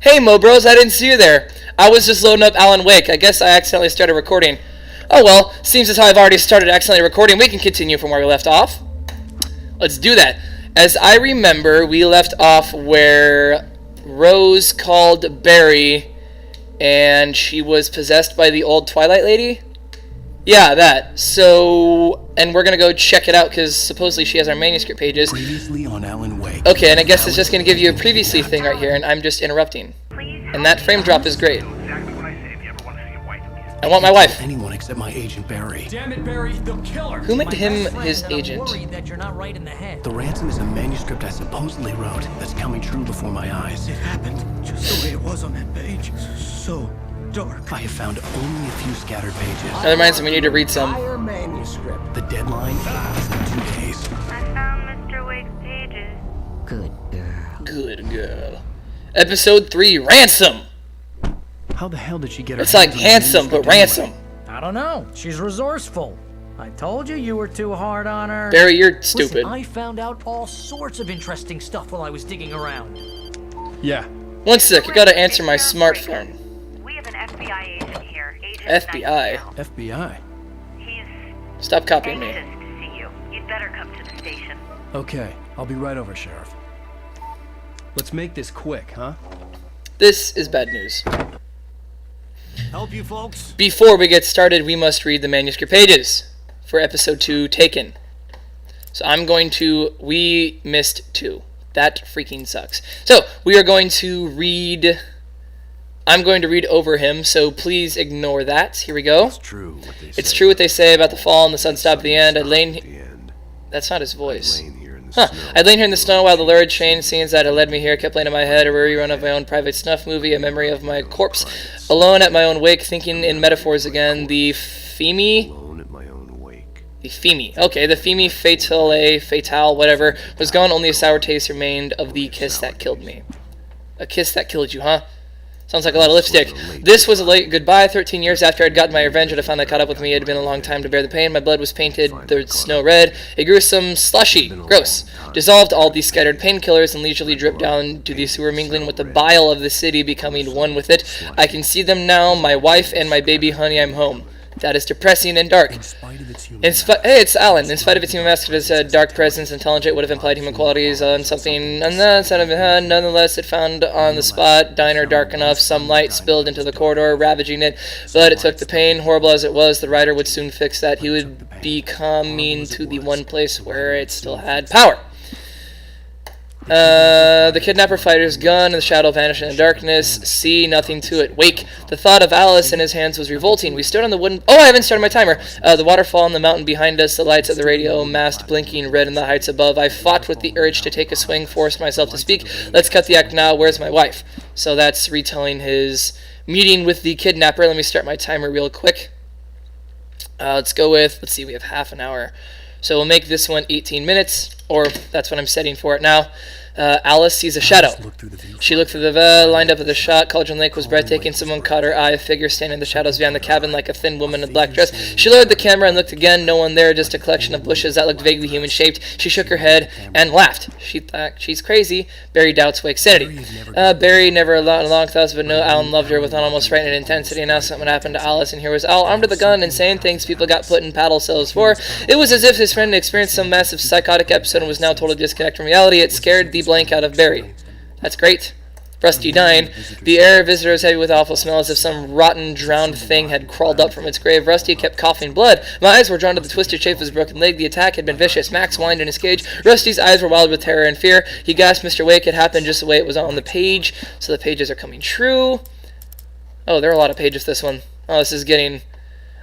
Hey, Mo Bros, I didn't see you there. I was just loading up Alan Wake. I guess I accidentally started recording. Oh well, seems as how I've already started accidentally recording. We can continue from where we left off. Let's do that. As I remember, we left off where Rose called Barry and she was possessed by the old Twilight Lady? Yeah, that. So, and we're going to go check it out because supposedly she has our manuscript pages. Previously on Alan Wake. Okay, and I guess it's just going to give you a previously thing right here, and I'm just interrupting. And that frame drop is great. I want my wife. Anyone except my agent Barry. Damn it, Barry, they'll kill her. Who made him his agent? That you're not right in the head. The ransom is a manuscript I supposedly wrote that's coming true before my eyes. It happened just the way it was on that page. So dark. I have found only a few scattered pages. That reminds me, we need to read some. Entire manuscript. The deadline is in 2 days. I found Mr. Wake's pages. Good girl. Good girl. Episode 3, Ransom. How the hell did she get her It's like hands on the handsome, but manuscript ransom. anyway? I don't know. She's resourceful. I told you were too hard on her. Barry, you're stupid. Listen, I found out all sorts of interesting stuff while I was digging around. Yeah. One sec, I gotta answer my smartphone. We have an FBI agent here. Agent FBI? FBI. He's Stop copying me. anxious to see you. You'd better come to the station. Okay, I'll be right over, Sheriff. Let's make this quick, huh? This is bad news. Help you folks? Before we get started, we must read the manuscript pages for episode 2, Taken. So I'm going to... We missed 2. That freaking sucks. So, we are going to read... I'm going to read over him, so please ignore that. Here we go. It's true what they say. It's true what they say about the fall and the sun stopped at the end. I'd lain... The end. That's not his voice. Laying here in the Huh. snow. I'd lain here in the snow while the lurid train scenes that had led me here kept playing in my head, a rerun of my own private snuff movie, a memory of my corpse, alone at my own wake, thinking in metaphors again. The Femi... Alone at my own wake. The Femi. Okay, the Femi fatale, whatever, was gone. Only a sour taste remained of the kiss that killed me. A kiss that killed you, huh? Sounds like a lot of lipstick. This was a late goodbye. 13 years after I'd gotten my revenge, I'd finally caught up with me. It had been a long time to bear the pain. My blood was painted the snow red. A gruesome slushy. Gross. Dissolved all these scattered painkillers and leisurely dripped down to the sewer, mingling with the bile of the city, becoming one with it. I can see them now. My wife and my baby honey, I'm home. That is depressing and dark. In spite of its human Hey, it's Alan. In spite of its human mask, its dark presence, intelligent would have implied human qualities on something. Nonetheless, it found on the spot, diner dark enough, some light spilled into the corridor, ravaging it. But it took the pain, horrible as it was. The writer would soon fix that. He would be coming to the one place where it still had power. The kidnapper fighter's gun and the shadow vanished in the darkness. See, nothing to it. Wake. The thought of Alice in his hands was revolting. We stood on the wooden... Oh, I haven't started my timer. The waterfall and the mountain behind us, the lights of the radio mast blinking red in the heights above. I fought with the urge to take a swing, forced myself to speak. Let's cut the act now. Where's my wife? So that's retelling his meeting with the kidnapper. Let me start my timer real quick. Let's go with... Let's see, we have half an hour. So we'll make this one 18 minutes, or that's what I'm setting for it now. Alice sees a shadow. She looked through the lined up at the shot. Cauldron Lake was breathtaking. Someone caught her eye. A figure standing in the shadows behind the cabin like a thin woman in a black dress. She lowered the camera and looked again. No one there, just a collection of bushes that looked vaguely human-shaped. She shook her head and laughed. She thought, she's crazy. Barry doubts Wake's sanity. Barry never long thoughts of it. No, Alan loved her with an almost frightening intensity. And now something happened to Alice, and here was Al, armed with a gun and saying things people got put in paddle cells for. It was as if his friend had experienced some massive psychotic episode and was now totally disconnected from reality. It scared the blank out of Barry. That's great. Rusty dying. The air visitor was heavy with awful smell, as if some rotten, drowned thing had crawled up from its grave. Rusty kept coughing blood. My eyes were drawn to the twisted shape of his broken leg. The attack had been vicious. Max whined in his cage. Rusty's eyes were wild with terror and fear. He gasped, Mr. Wake. It happened just the way it was on the page. So the pages are coming true. Oh, there are a lot of pages this one. Oh, this is getting...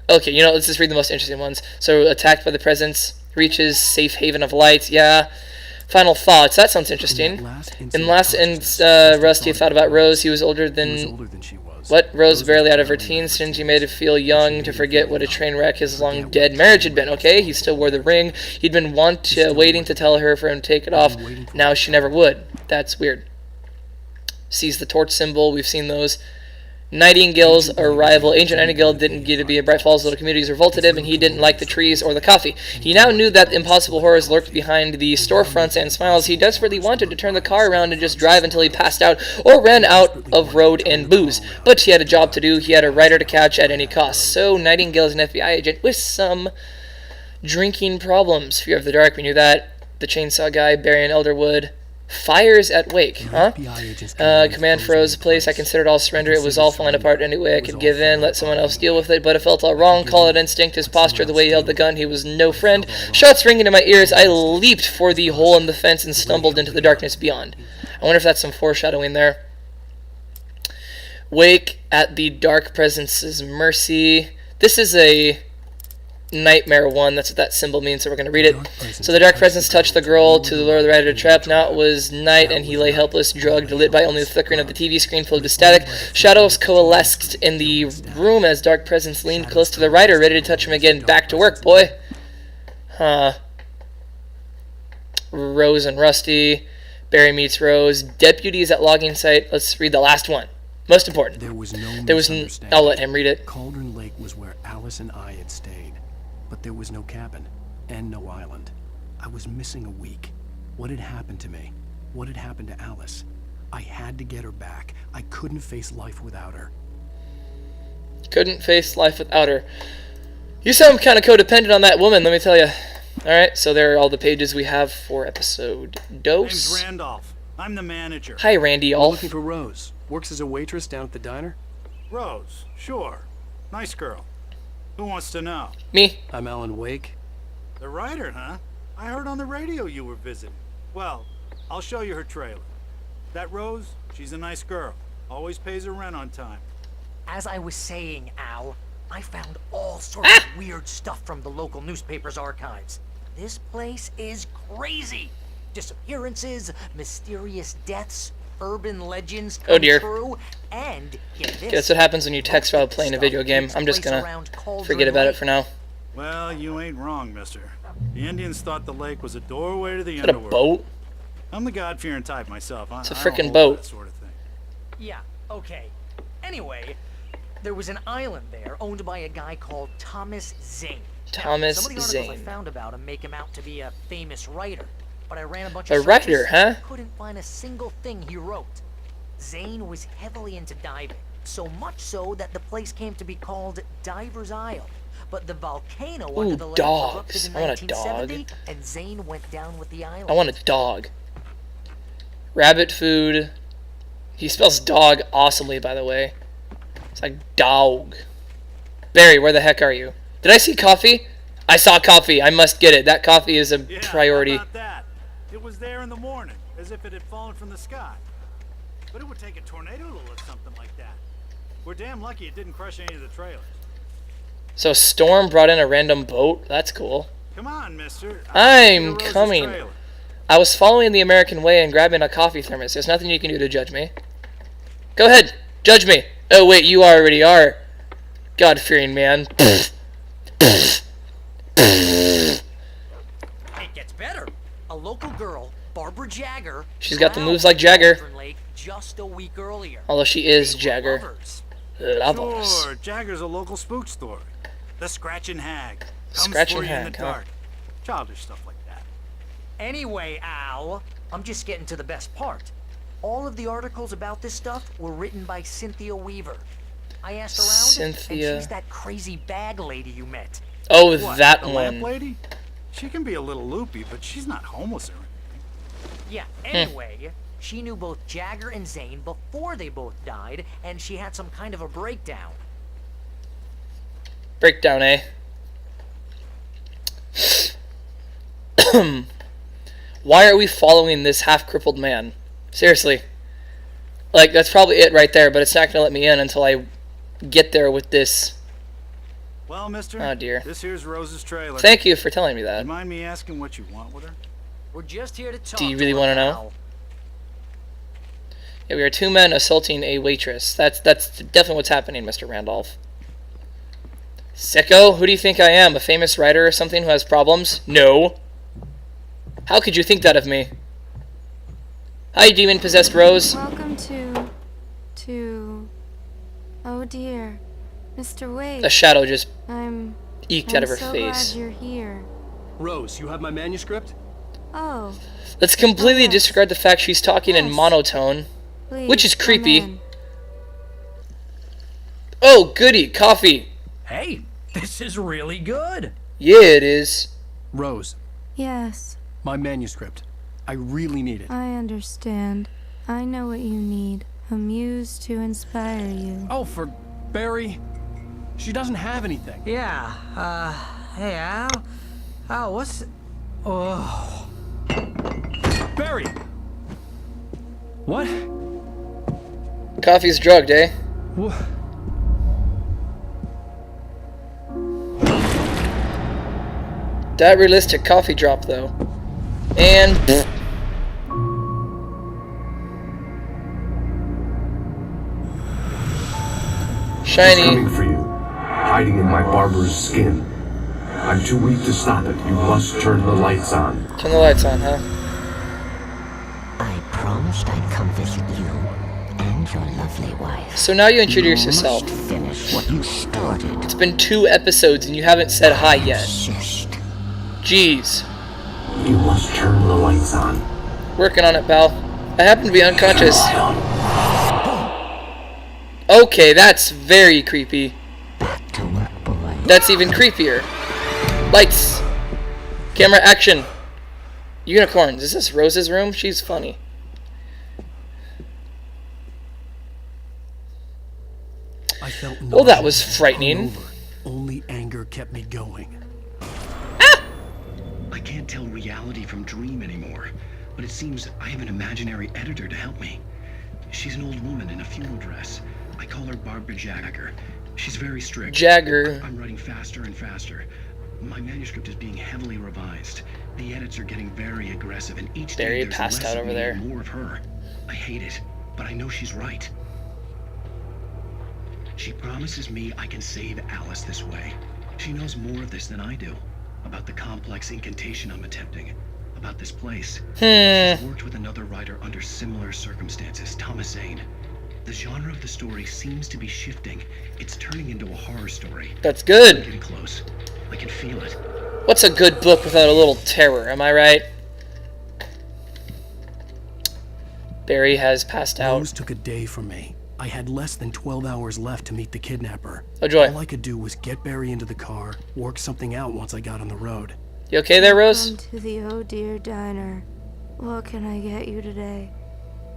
Okay, you know, let's just read the most interesting ones. So, attacked by the presence, reaches safe haven of light. Yeah. Final thoughts. That sounds interesting. In last Rusty thought about Rose. He was older than she was. What? Rose barely out of her teens. Stingy made her feel young to forget what a train wreck his long dead marriage had been. Okay, he still wore the ring. He'd been waiting to tell her for him to take it off. Now she never would. That's weird. Sees the torch symbol. We've seen those. Nightingale's arrival. Agent Nightingale didn't get to be in Bright Falls. Little communities revolted him, and he didn't like the trees or the coffee. He now knew that impossible horrors lurked behind the storefronts and smiles. He desperately wanted to turn the car around and just drive until he passed out or ran out of road and booze. But he had a job to do. He had a writer to catch at any cost. So Nightingale is an FBI agent with some drinking problems. Fear of the dark, we knew that. The chainsaw guy, Barry and Elderwood. Fires at Wake, huh? Command froze the place. I considered all surrender. It was all falling apart anyway. I could give in, let someone else deal with it, but it felt all wrong. Call it instinct, his posture, the way he held the gun. He was no friend. Shots ringing in my ears. I leaped for the hole in the fence and stumbled into the darkness beyond. I wonder if that's some foreshadowing there. Wake at the dark presence's mercy. This is a Nightmare 1, that's what that symbol means, so we're going to read it. So the dark presence touched the girl to lure the rider to trap. Now it was night, and he lay helpless, drugged, lit by only the flickering of the TV screen filled with static. Shadows coalesced in the room as dark presence leaned close to the rider, ready to touch him again. Back to work, boy. Huh. Rose and Rusty. Barry meets Rose. Deputies at logging site. Let's read the last one. Most important. There was I'll let him read it. Cauldron Lake was where Alice and I had stayed. But there was no cabin, and no island. I was missing a week. What had happened to me? What had happened to Alice? I had to get her back. I couldn't face life without her. Couldn't face life without her. You sound kind of codependent on that woman, let me tell you. Alright, so there are all the pages we have for episode Dose. Name's Randolph. I'm the manager. Hi, Randy. I'm looking for Rose. Works as a waitress down at the diner? Rose, sure. Nice girl. Who wants to know? Me. I'm Alan Wake. The writer, huh? I heard on the radio you were visiting. Well, I'll show you her trailer. That Rose, she's a nice girl. Always pays her rent on time. As I was saying, Al, I found all sorts of weird stuff from the local newspaper's archives. This place is crazy. Disappearances, mysterious deaths, urban legends come true, and get this. That's what happens when you text while playing a video game. I'm just gonna forget about it for now. Well, you ain't wrong, mister. The Indians thought the lake was a doorway to the Is that a underworld. boat? I'm the God-fearing type myself. It's a I don't frickin' hold boat. that sort of thing. Yeah, okay. Anyway, there was an island there owned by a guy called Thomas Zane. Thomas Some of the articles Zane. I found about him make him out to be a famous writer. But I ran a bunch A of writer, huh? couldn't find a single thing he wrote. Zane was heavily into diving, so much so that the place came to be called Diver's Isle. But the volcano under the lake dogs. erupted in I want a 1970, dog. and Zane went down with the island. I want a dog. Rabbit food. He spells dog awesomely, by the way. It's like dog. Barry, where the heck are you? Did I see coffee? I saw coffee. I must get it. That coffee is a priority. How about that? It was there in the morning, as if it had fallen from the sky. But it would take a tornado to lift something like that. We're damn lucky it didn't crush any of the trailers. So Storm brought in a random boat. That's cool. Come on, mister. I'm coming. I was following the American way and grabbing a coffee thermos. There's nothing you can do to judge me. Go ahead. Judge me. Oh, wait, you already are. God-fearing man. It gets better. A local girl, Barbara Jagger. She's got the moves like Jagger. Cauldron Lake just a week earlier. Although she is They were Jagger. lovers. Lovers. Sure, Jagger's a local spook story. The Scratching Hag. Comes Scratching for you in Hag, the huh? dark. Childish stuff like that. Anyway, Al, I'm just getting to the best part. All of the articles about this stuff were written by Cynthia Weaver. I asked around, Cynthia. and she's that crazy bag lady you met. Oh, What, that the one. lamp lady? She can be a little loopy, but she's not homeless or anything. Yeah, anyway, she knew both Jagger and Zane before they both died, and she had some kind of a breakdown. Breakdown, eh? Why are we following this half-crippled man? Seriously. Like, that's probably it right there, but it's not going to let me in until I get there with this. Well, mister, Oh, dear. this here's Rose's trailer. Thank you for telling me that. You mind me asking what you want with her? We're just here to talk. Do you really her, wanna know? Al. Yeah, we are two men assaulting a waitress. That's definitely what's happening, Mr. Randolph. Sicko, who do you think I am? A famous writer or something who has problems? No. How could you think that of me? Hi, demon-possessed Rose. Welcome to dear. Mr. Wade. A shadow just I'm eked out of her so face. glad you're here. Rose, you have my manuscript? Oh, Let's completely yes. disregard the fact she's talking in Yes. monotone, please. which is come creepy. in. Oh, goody, coffee. Hey, this is really good. Yeah, it is. Rose, Yes, my manuscript. I really need it. I understand. I know what you need. A muse to inspire you. Oh, for Barry. She doesn't have anything. Yeah, hey, Al? Al, what's... Oh... Barry! What? Coffee's drugged, eh? Wha- That realistic coffee drop, though. And... Shiny. Coming for you, hiding in my barber's skin. I'm too weak to stop it. You must turn the lights on. Turn the lights on, huh? I promised I'd come visit you and your lovely wife. So now you introduce yourself. Must finish what you started. It's been 2 episodes and you haven't said hi yet. Insist. Jeez. You must turn the lights on. Working on it, pal. I happen to be unconscious. Okay, that's very creepy. Back to work, boy. That's even creepier. Lights. Camera action. Unicorns. Is this Rose's room? She's funny. I felt Well, that was nauseous, frightening. hungover. Only anger kept me going. I can't tell reality from dream anymore, but it seems I have an imaginary editor to help me. She's an old woman in a funeral dress. I call her Barbara Jagger. She's very strict. Jagger. I'm writing faster and faster. My manuscript is being heavily revised. The edits are getting very aggressive, and each day Barry there's passed less out of over me there. and more of her. I hate it, but I know she's right. She promises me I can save Alice this way. She knows more of this than I do. About the complex incantation I'm attempting. About this place. She's worked with another writer under similar circumstances, Thomas Zane. The genre of the story seems to be shifting. It's turning into a horror story. That's I'm good. getting close. I can feel it. What's a good book without a little terror? Am I right? Barry has passed out. Rose took a day from me. I had less than 12 hours left to meet the kidnapper. Oh, joy. All I could do was get Barry into the car, work something out once I got on the road. You okay there, Rose? Welcome to the Oh Dear Diner. What can I get you today?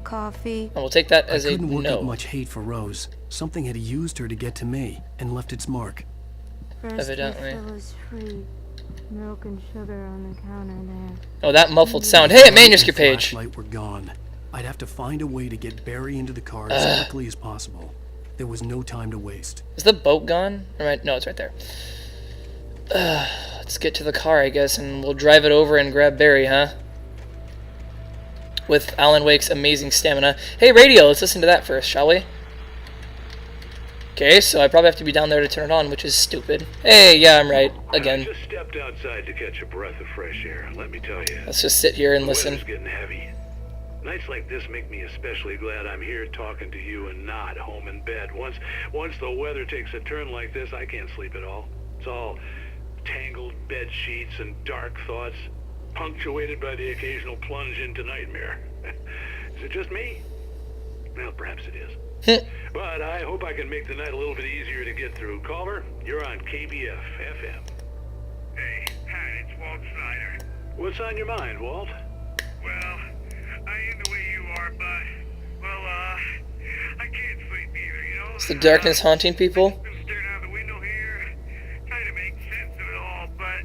Coffee? And we'll take that I as a couldn't work up no. much hate for Rose. Something had used her to get to me and left its mark. First Evidently. refill is free. Milk and sugar on the counter there. Oh, that muffled sound. Hey, a manuscript The page. flashlight were gone. I'd have to find a way to get Barry into the car as quickly as possible. There was no time to waste. Is the boat gone? No, it's right there. Let's get to the car, I guess, and we'll drive it over and grab Barry, huh? With Alan Wake's amazing stamina. Hey, radio, let's listen to that first, shall we? Okay, so I probably have to be down there to turn it on, which is stupid. Hey, yeah, I'm right. I Again. just stepped outside to catch a breath of fresh air. Let me tell you, Let's just sit here and the listen. weather's getting heavy. Nights like this make me especially glad I'm here talking to you and not home in bed. Once the weather takes a turn like this, I can't sleep at all. It's all tangled bed sheets and dark thoughts, punctuated by the occasional plunge into nightmare. Is it just me? Well, perhaps it is. But I hope I can make the night a little bit easier to get through. Caller, you're on KBF FM. Hey, Pat, it's Walt Snyder. What's on your mind, Walt? Well, I ain't the way you are, but, well, I can't sleep either, you know? Is the darkness haunting people? I'm staring out the window here, trying to make sense of it all, but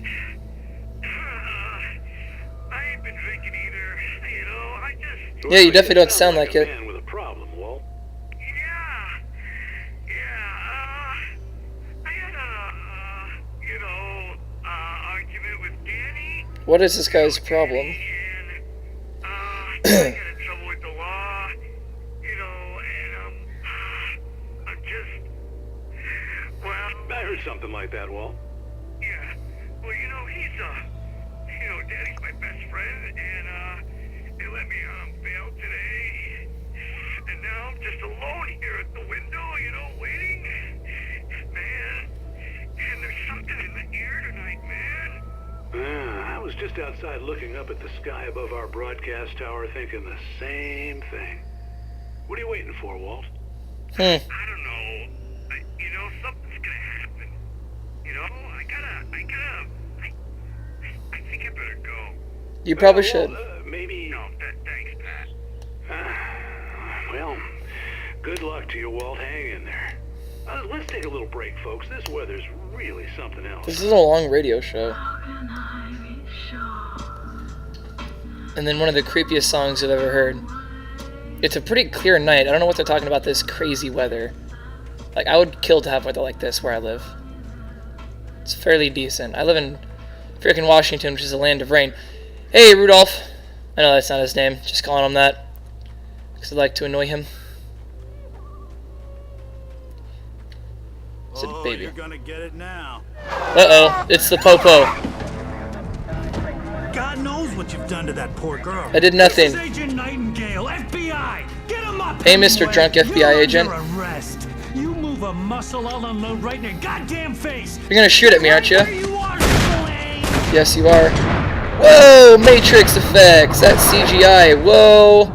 I ain't been drinking either, you know? I just... Yeah, you definitely don't sound like it. A man with a problem, Walt. I had a, argument with Danny. What is this guy's problem? And, I got in trouble with the law, you know, and, I'm just, well... I heard something like that, Walt. Yeah, well, you know, Danny's my best friend, and, they let me, bail today, and now I'm just alone here at the window, you know, waiting. was just outside looking up at the sky above our broadcast tower thinking the same thing. What are you waiting for, Walt? I don't know. You know, something's gonna happen. You know, I think I better go. You probably should. Maybe... No, thanks, Pat. Well, good luck to you, Walt. Hang in there. Let's take a little break, folks. This weather's really something else. This is a long radio show. And then one of the creepiest songs I've ever heard. It's a pretty clear night. I don't know what they're talking about, this crazy weather. Like, I would kill to have weather like this where I live. It's fairly decent. I live in freaking Washington, which is a land of rain. Hey, Rudolph. I know that's not his name. Just calling him that. Because I'd like to annoy him. It's a baby. You're gonna get it now. Uh-oh. It's the Popo. God knows what you've done to that poor girl. I did nothing. This is Agent Nightingale, FBI. Get him up. Hey, Mr. Drunk FBI agent. You're under arrest. You move a muscle, I'll unload right in your goddamn face. You're gonna shoot at me, aren't you? There you are, Blaine. Yes, you are. Whoa! Matrix effects. That's CGI. Whoa!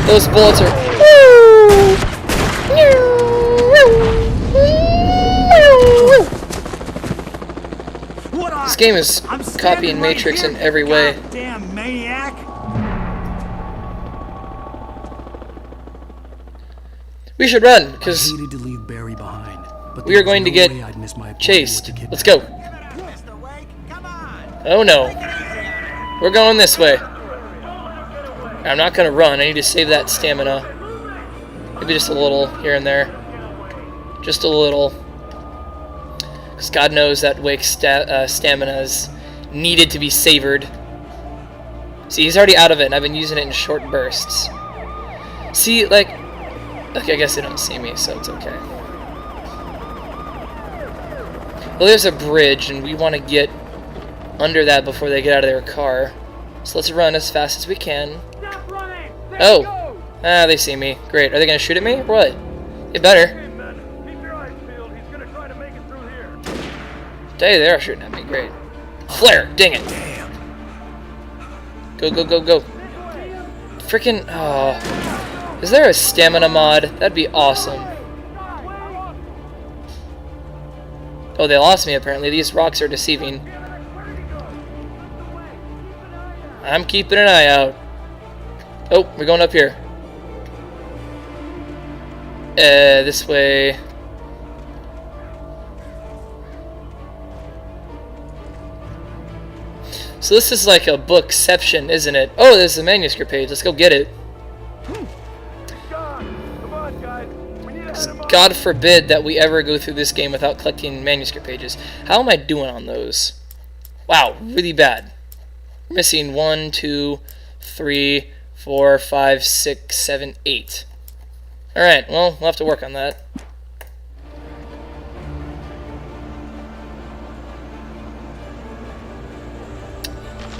Those bullets are. Woo! This game is copying Matrix in every way. Damn maniac! We should run, because I hated to leave Barry behind, but we are going to get chased. Let's go. Oh no. We're going this way. I'm not going to run. I need to save that stamina. Maybe just a little here and there. Just a little. Because God knows that Wake's stamina is needed to be savored. See, he's already out of it, and I've been using it in short bursts. See, like... Okay, I guess they don't see me, so it's okay. Well, there's a bridge, and we want to get under that before they get out of their car. So let's run as fast as we can. Oh! Ah, they see me. Great. Are they going to shoot at me? Or what? They better. Hey, they are shooting at me. Great. Flare! Dang it. Go, go, go, go. Freaking... Oh. Is there a stamina mod? That'd be awesome. Oh, they lost me apparently. These rocks are deceiving. I'm keeping an eye out. Oh, we're going up here. This way. So this is like a bookception, isn't it? Oh, there's a manuscript page. Let's go get it. God forbid that we ever go through this game without collecting manuscript pages. How am I doing on those? Wow, really bad. Missing 1, 2, 3, 4, 5, 6, 7, 8. Alright, well, we'll have to work on that.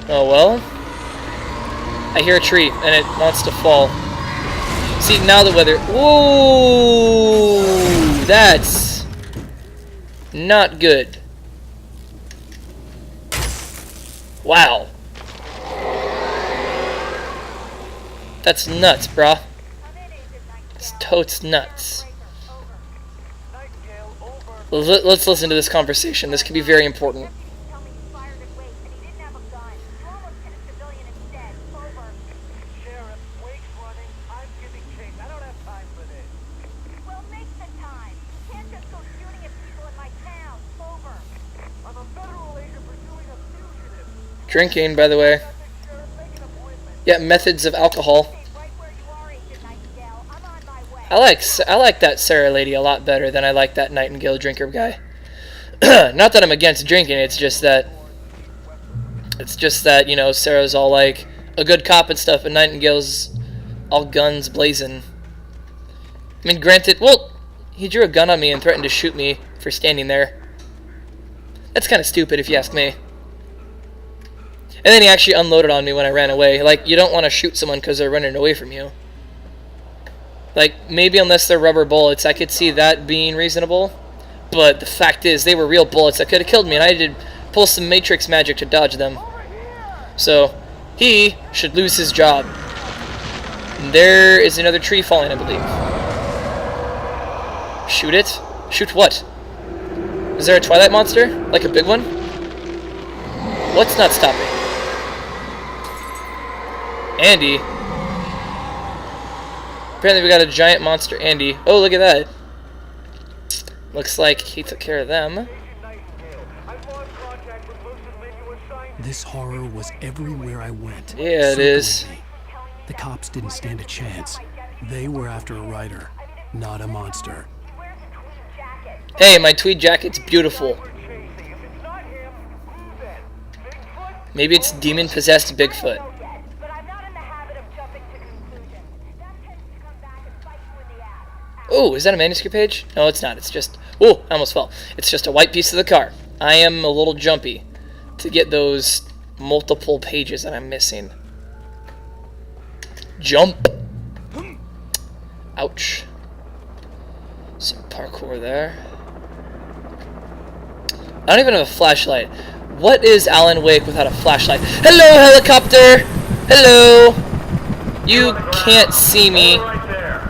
Oh well. I hear a tree, and it wants to fall. See, now the weather... Whoa! That's... not good. Wow. That's nuts, brah. It's totes nuts. Let's listen to this conversation. This could be very important. Drinking, by the way. Yeah, methods of alcohol. I like that Sarah lady a lot better than I like that Nightingale drinker guy. Not that I'm against drinking, it's just that you know, Sarah's all like a good cop and stuff, and Nightingale's all guns blazing. I mean, granted, well, he drew a gun on me and threatened to shoot me for standing there. That's kind of stupid if you ask me. And then he actually unloaded on me when I ran away. Like, you don't want to shoot someone because they're running away from you. Like, maybe unless they're rubber bullets, I could see that being reasonable. But the fact is, they were real bullets that could have killed me, and I had to pull some Matrix magic to dodge them. So he should lose his job. And there is another tree falling, I believe. Shoot it? Shoot what? Is there a Twilight monster? Like a big one? What's not stopping? Andy. Apparently we got a giant monster, Andy. Oh, look at that. Looks like he took care of them. This horror was everywhere I went. Yeah, it is. Me. The cops didn't stand a chance. They were after a writer, not a monster. Hey, my tweed jacket's beautiful. Maybe it's demon-possessed Bigfoot. Oh, is that a manuscript page? No, it's not. It's just... Oh, I almost fell. It's just a white piece of the car. I am a little jumpy to get those multiple pages that I'm missing. Jump! Ouch. Some parkour there. I don't even have a flashlight. What is Alan Wake without a flashlight? Hello, helicopter! Hello! You can't see me.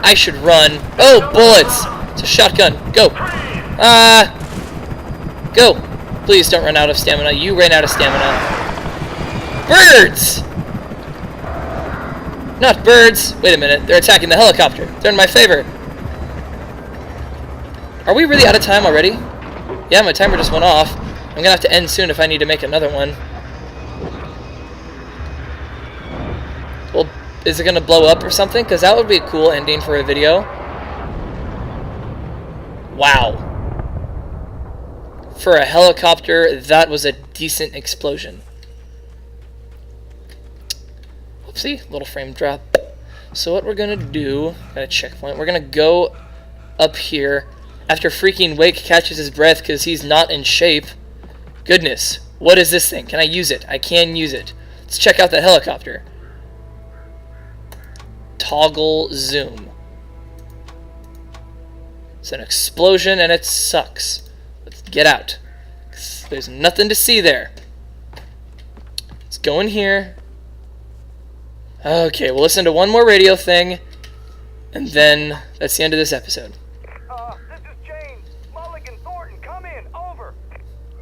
I should run. Oh, bullets! It's a shotgun. Go! Go! Please don't run out of stamina. You ran out of stamina. Birds! Not birds. Wait a minute. They're attacking the helicopter. They're in my favor. Are we really out of time already? Yeah, my timer just went off. I'm gonna have to end soon if I need to make another one. Well, is it gonna blow up or something? Because that would be a cool ending for a video. Wow. For a helicopter, that was a decent explosion. Oopsie, little frame drop. So what we're gonna do, got a checkpoint, we're gonna go up here after freaking Wake catches his breath because he's not in shape. Goodness, what is this thing? Can I use it? I can use it. Let's check out that helicopter. Toggle zoom. It's an explosion and it sucks. Let's get out. There's nothing to see there. Let's go in here. Okay, we'll listen to one more radio thing, and then that's the end of this episode. This is James. Mulligan, Thornton, come in. Over.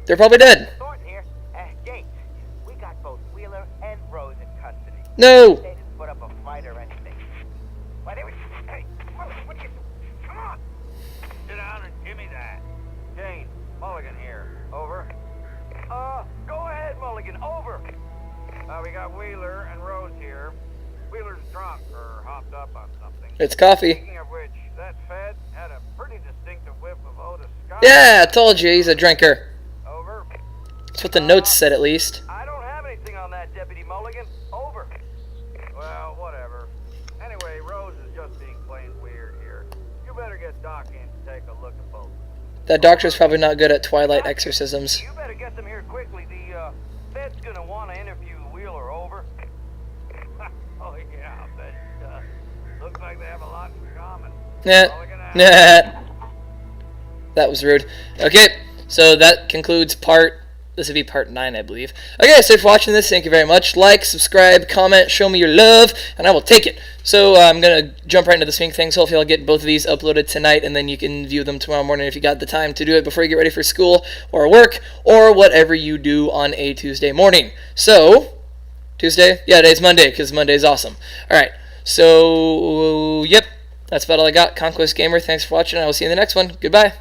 They're probably dead. Thornton here. James, we got both Wheeler and Rose in custody. No! They didn't put up a fight or anything. Why, they were... Hey, what you... Come on! Sit down and give me that. James, Mulligan here. Over. Go ahead, Mulligan. Over. We got Wheeler and Rose here. Wheeler's drunk or hopped up on something. It's coffee. Speaking of which, that Fed had a pretty distinctive whiff of Otis Scott. Yeah, I told you he's a drinker. Over. That's what the notes said, at least. I don't have anything on that, Deputy Mulligan. Over. Well, whatever. Anyway, Rose is just being plain weird here. You better get Doc in to take a look at both. That doctor's probably not good at Twilight exorcisms. You better get them here quickly. The Fed's gonna want to interview Wheeler. Over. Oh yeah, I bet it does. Looks like they have a lot in common. Nah. That was rude. Okay, so that concludes this would be part 9, I believe. Okay, so for watching this, thank you very much. Like, subscribe, comment, show me your love, and I will take it. So I'm going to jump right into the swing things. Hopefully I'll get both of these uploaded tonight, and then you can view them tomorrow morning if you got the time to do it before you get ready for school or work or whatever you do on a Tuesday morning. So, Tuesday? Yeah, today's Monday because Monday's awesome. Alright, so, yep, that's about all I got. Conquest Gamer, thanks for watching. I will see you in the next one. Goodbye.